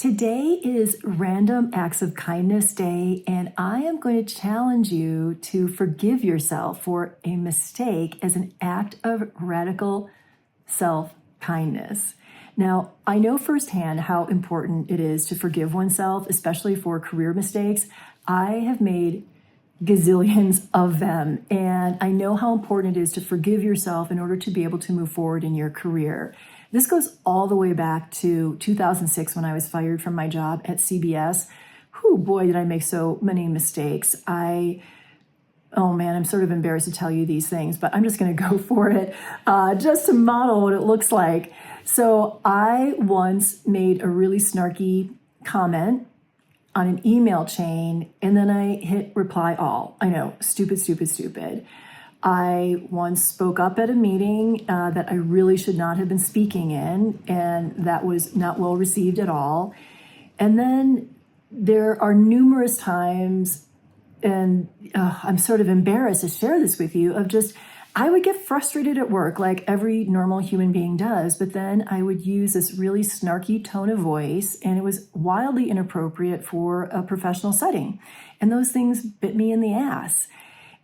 Today is Random Acts of Kindness Day, and I am going to challenge you to forgive yourself for a mistake as an act of radical self-kindness. Now, I know firsthand how important it is to forgive oneself, especially for career mistakes. I have made gazillions of them, and I know how important it is to forgive yourself in order to be able to move forward in your career. This goes all the way back to 2006 when I was fired from my job at CBS. Whew, boy, did I make so many mistakes. Oh man, I'm sort of embarrassed to tell you these things, but I'm just going to go for it just to model what it looks like. So I once made a really snarky comment on an email chain, and then I hit reply all. I know, stupid, stupid, stupid. I once spoke up at a meeting that I really should not have been speaking in, and that was not well received at all. And then there are numerous times, and I'm sort of embarrassed to share this with you, of just, I would get frustrated at work like every normal human being does, but then I would use this really snarky tone of voice, and it was wildly inappropriate for a professional setting. And those things bit me in the ass.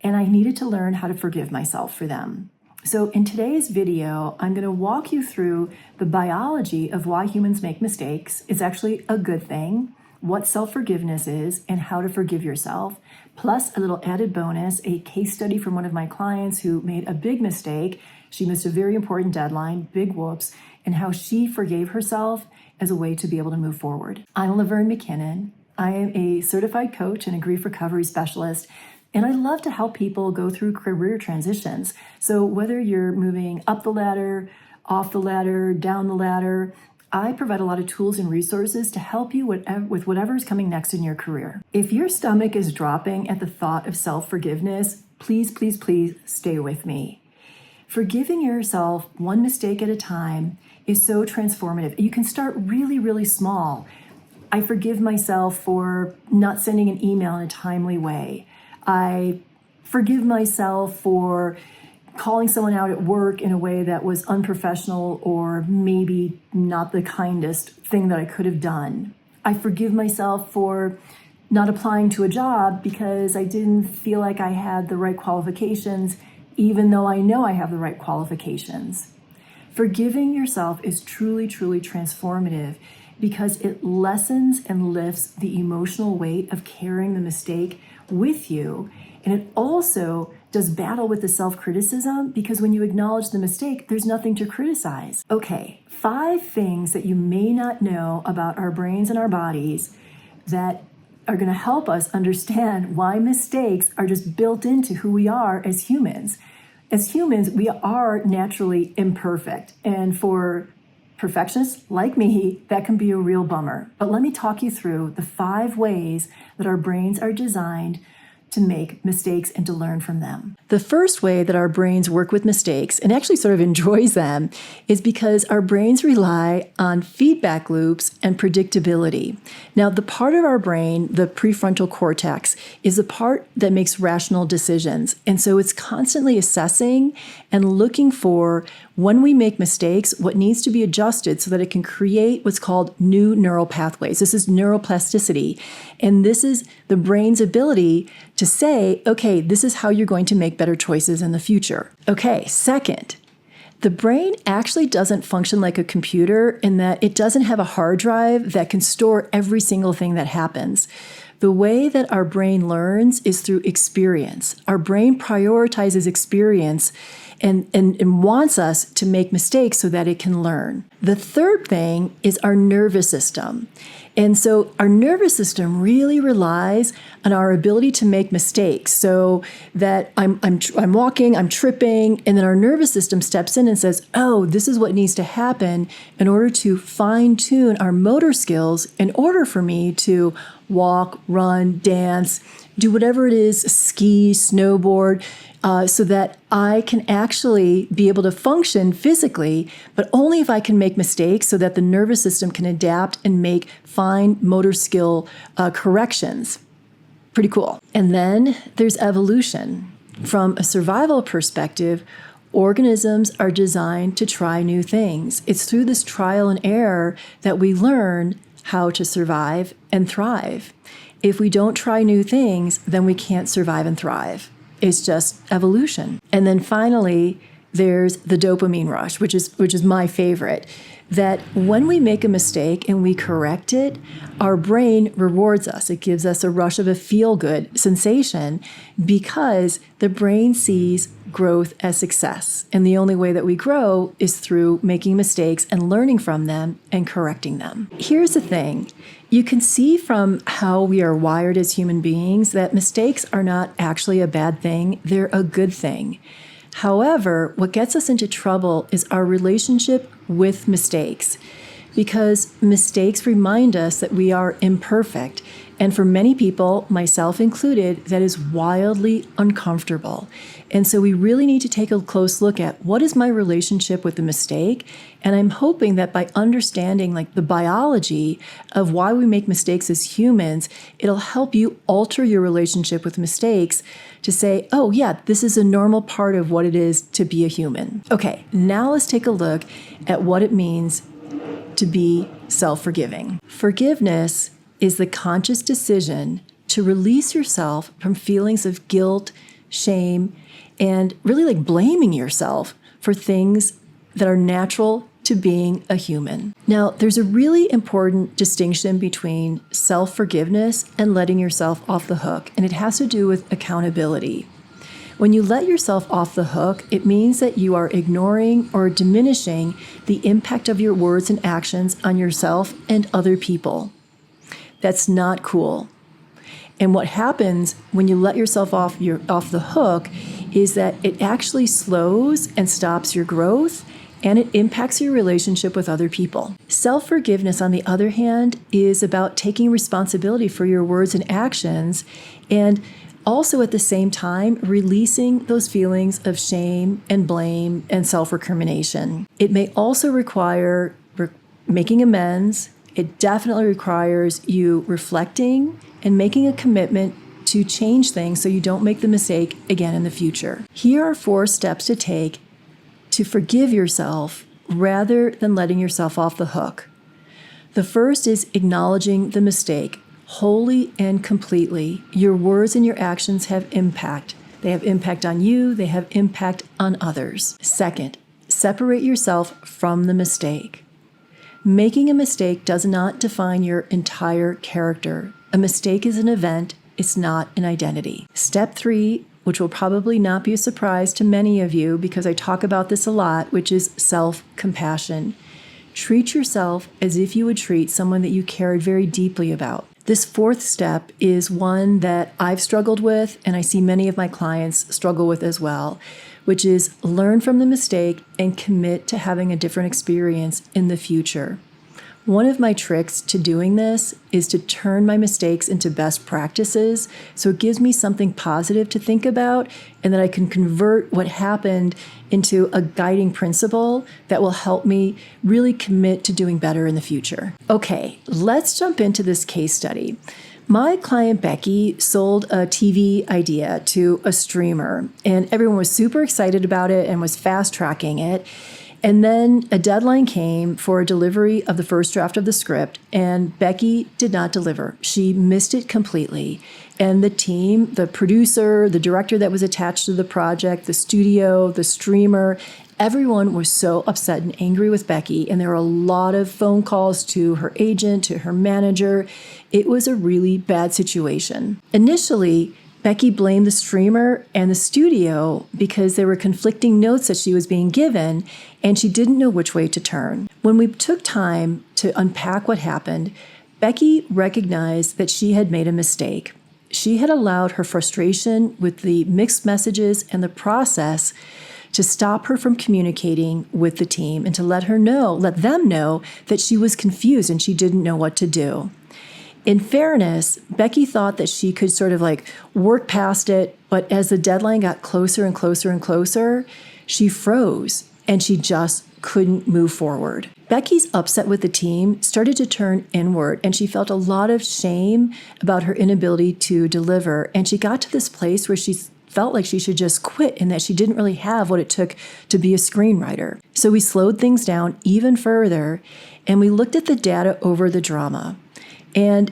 And I needed to learn how to forgive myself for them. So in today's video, I'm going to walk you through the biology of why humans make mistakes. It's actually a good thing, what self-forgiveness is, and how to forgive yourself, plus a little added bonus, a case study from one of my clients who made a big mistake. She missed a very important deadline, big whoops, and how she forgave herself as a way to be able to move forward. I'm Laverne McKinnon. I am a certified coach and a grief recovery specialist, and I love to help people go through career transitions. So whether you're moving up the ladder, off the ladder, down the ladder, I provide a lot of tools and resources to help you with whatever is coming next in your career. If your stomach is dropping at the thought of self-forgiveness, please, please, please stay with me. Forgiving yourself one mistake at a time is so transformative. You can start really, really small. I forgive myself for not sending an email in a timely way. I forgive myself for calling someone out at work in a way that was unprofessional or maybe not the kindest thing that I could have done. I forgive myself for not applying to a job because I didn't feel like I had the right qualifications, even though I know I have the right qualifications. Forgiving yourself is truly, truly transformative because it lessens and lifts the emotional weight of carrying the mistake with you. And it also does battle with the self-criticism because when you acknowledge the mistake, there's nothing to criticize. Okay, 5 things that you may not know about our brains and our bodies that are going to help us understand why mistakes are just built into who we are as humans. As humans, we are naturally imperfect. And for perfectionists like me, that can be a real bummer. But let me talk you through the 5 ways that our brains are designed to make mistakes and to learn from them. The first way that our brains work with mistakes and actually sort of enjoys them is because our brains rely on feedback loops and predictability. Now, the part of our brain, the prefrontal cortex, is the part that makes rational decisions. And so it's constantly assessing and looking for, when we make mistakes, what needs to be adjusted so that it can create what's called new neural pathways. This is neuroplasticity. And this is the brain's ability to say, okay, this is how you're going to make better choices in the future. Okay, second, the brain actually doesn't function like a computer in that it doesn't have a hard drive that can store every single thing that happens. The way that our brain learns is through experience. Our brain prioritizes experience and wants us to make mistakes so that it can learn. The third thing is our nervous system. And so our nervous system really relies on our ability to make mistakes, so that I'm walking, I'm tripping, and then our nervous system steps in and says, oh, this is what needs to happen in order to fine-tune our motor skills in order for me to walk, run, dance, do whatever it is, ski, snowboard, so that I can actually be able to function physically, but only if I can make mistakes so that the nervous system can adapt and make fine motor skill corrections. Pretty cool. And then there's evolution. From a survival perspective, organisms are designed to try new things. It's through this trial and error that we learn how to survive and thrive. If we don't try new things, then we can't survive and thrive. It's just evolution. And then finally, there's the dopamine rush, which is my favorite, that when we make a mistake and we correct it, our brain rewards us. It gives us a rush of a feel-good sensation because the brain sees growth as success. And the only way that we grow is through making mistakes and learning from them and correcting them. Here's the thing. You can see from how we are wired as human beings that mistakes are not actually a bad thing. They're a good thing. However, what gets us into trouble is our relationship with mistakes, because mistakes remind us that we are imperfect. And for many people, myself included, that is wildly uncomfortable. And so we really need to take a close look at what is my relationship with the mistake. And I'm hoping that by understanding the biology of why we make mistakes as humans, it'll help you alter your relationship with mistakes to say, oh yeah, this is a normal part of what it is to be a human. Okay, now let's take a look at what it means to be self-forgiving. Forgiveness is the conscious decision to release yourself from feelings of guilt, shame, and really blaming yourself for things that are natural to being a human. Now, there's a really important distinction between self-forgiveness and letting yourself off the hook, and it has to do with accountability. When you let yourself off the hook, it means that you are ignoring or diminishing the impact of your words and actions on yourself and other people. That's not cool. And what happens when you let yourself off the hook is that it actually slows and stops your growth, and it impacts your relationship with other people. Self-forgiveness, on the other hand, is about taking responsibility for your words and actions, and also at the same time releasing those feelings of shame and blame and self-recrimination. It may also require making amends. It definitely requires you reflecting and making a commitment to change things so you don't make the mistake again in the future. Here are 4 steps to take to forgive yourself rather than letting yourself off the hook. The first is acknowledging the mistake wholly and completely. Your words and your actions have impact. They have impact on you, they have impact on others. Second, separate yourself from the mistake. Making a mistake does not define your entire character. A mistake is an event, it's not an identity. Step 3, which will probably not be a surprise to many of you because I talk about this a lot, which is self-compassion. Treat yourself as if you would treat someone that you cared very deeply about. This 4th step is one that I've struggled with, and I see many of my clients struggle with as well, which is learn from the mistake and commit to having a different experience in the future. One of my tricks to doing this is to turn my mistakes into best practices, so it gives me something positive to think about, and that I can convert what happened into a guiding principle that will help me really commit to doing better in the future. Okay, let's jump into this case study. My client Becky sold a TV idea to a streamer, and everyone was super excited about it and was fast tracking it. And then a deadline came for a delivery of the first draft of the script, and Becky did not deliver. She missed it completely. And the team, the producer, the director that was attached to the project, the studio, the streamer, everyone was so upset and angry with Becky. And there were a lot of phone calls to her agent, to her manager. It was a really bad situation. Initially, Becky blamed the streamer and the studio because there were conflicting notes that she was being given, and she didn't know which way to turn. When we took time to unpack what happened, Becky recognized that she had made a mistake. She had allowed her frustration with the mixed messages and the process to stop her from communicating with the team and to let them know that she was confused and she didn't know what to do. In fairness, Becky thought that she could sort of work past it, but as the deadline got closer and closer and closer, she froze and she just couldn't move forward. Becky's upset with the team started to turn inward, and she felt a lot of shame about her inability to deliver. And she got to this place where she felt like she should just quit and that she didn't really have what it took to be a screenwriter. So we slowed things down even further, and we looked at the data over the drama. And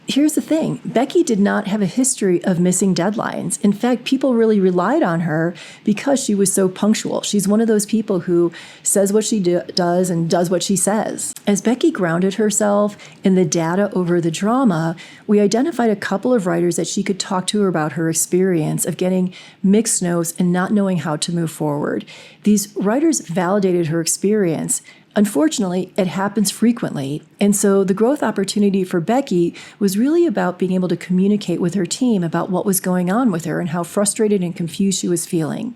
here's the thing, Becky did not have a history of missing deadlines. In fact, people really relied on her because she was so punctual. She's one of those people who says what she does and does what she says. As Becky grounded herself in the data over the drama, we identified a couple of writers that she could talk to about her experience of getting mixed notes and not knowing how to move forward. These writers validated her experience. Unfortunately, it happens frequently, and so the growth opportunity for Becky was really about being able to communicate with her team about what was going on with her and how frustrated and confused she was feeling.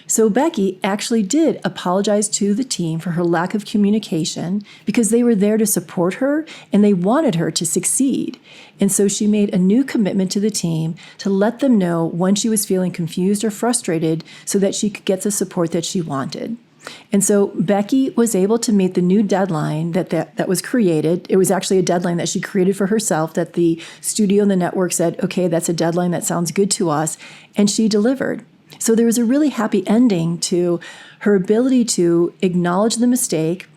So Becky actually did apologize to the team for her lack of communication because they were there to support her and they wanted her to succeed. And so she made a new commitment to the team to let them know when she was feeling confused or frustrated so that she could get the support that she wanted. And so Becky was able to meet the new deadline that was created. It was actually a deadline that she created for herself that the studio and the network said, okay, that's a deadline that sounds good to us. And she delivered. So there was a really happy ending to her ability to acknowledge the mistake,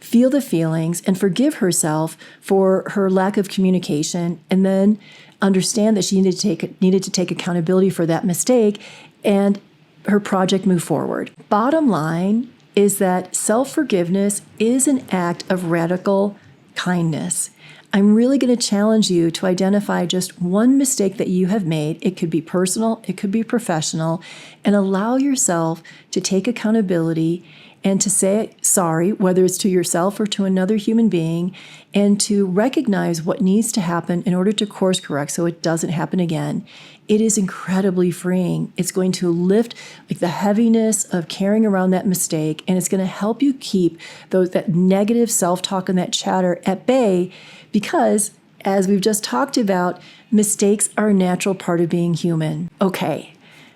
feel the feelings, and forgive herself for her lack of communication, and then understand that she needed to take accountability for that mistake, and her project moved forward. Bottom line is that self-forgiveness is an act of radical kindness. I'm really going to challenge you to identify just one mistake that you have made. It could be personal, it could be professional, and allow yourself to take accountability and to say sorry, whether it's to yourself or to another human being, and to recognize what needs to happen in order to course correct so it doesn't happen again. It is incredibly freeing. It's going to lift the heaviness of carrying around that mistake, and it's going to help you keep that negative self-talk and that chatter at bay because, as we've just talked about, mistakes are a natural part of being human. Okay.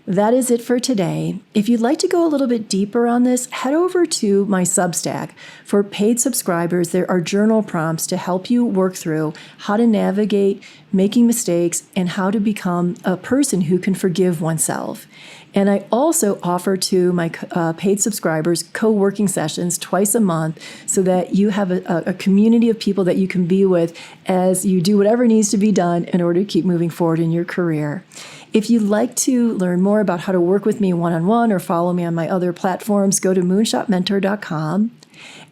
That is it for today. If you'd like to go a little bit deeper on this, head over to my Substack. For paid subscribers, there are journal prompts to help you work through how to navigate making mistakes and how to become a person who can forgive oneself. And I also offer to my paid subscribers co-working sessions twice a month so that you have a community of people that you can be with as you do whatever needs to be done in order to keep moving forward in your career. If you'd like to learn more about how to work with me one-on-one or follow me on my other platforms, go to moonshotmentor.com.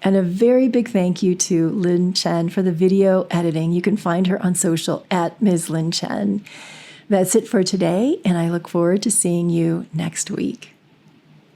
And a very big thank you to Lynn Chen for the video editing. You can find her on social at Ms. Lynn Chen. That's it for today, and I look forward to seeing you next week.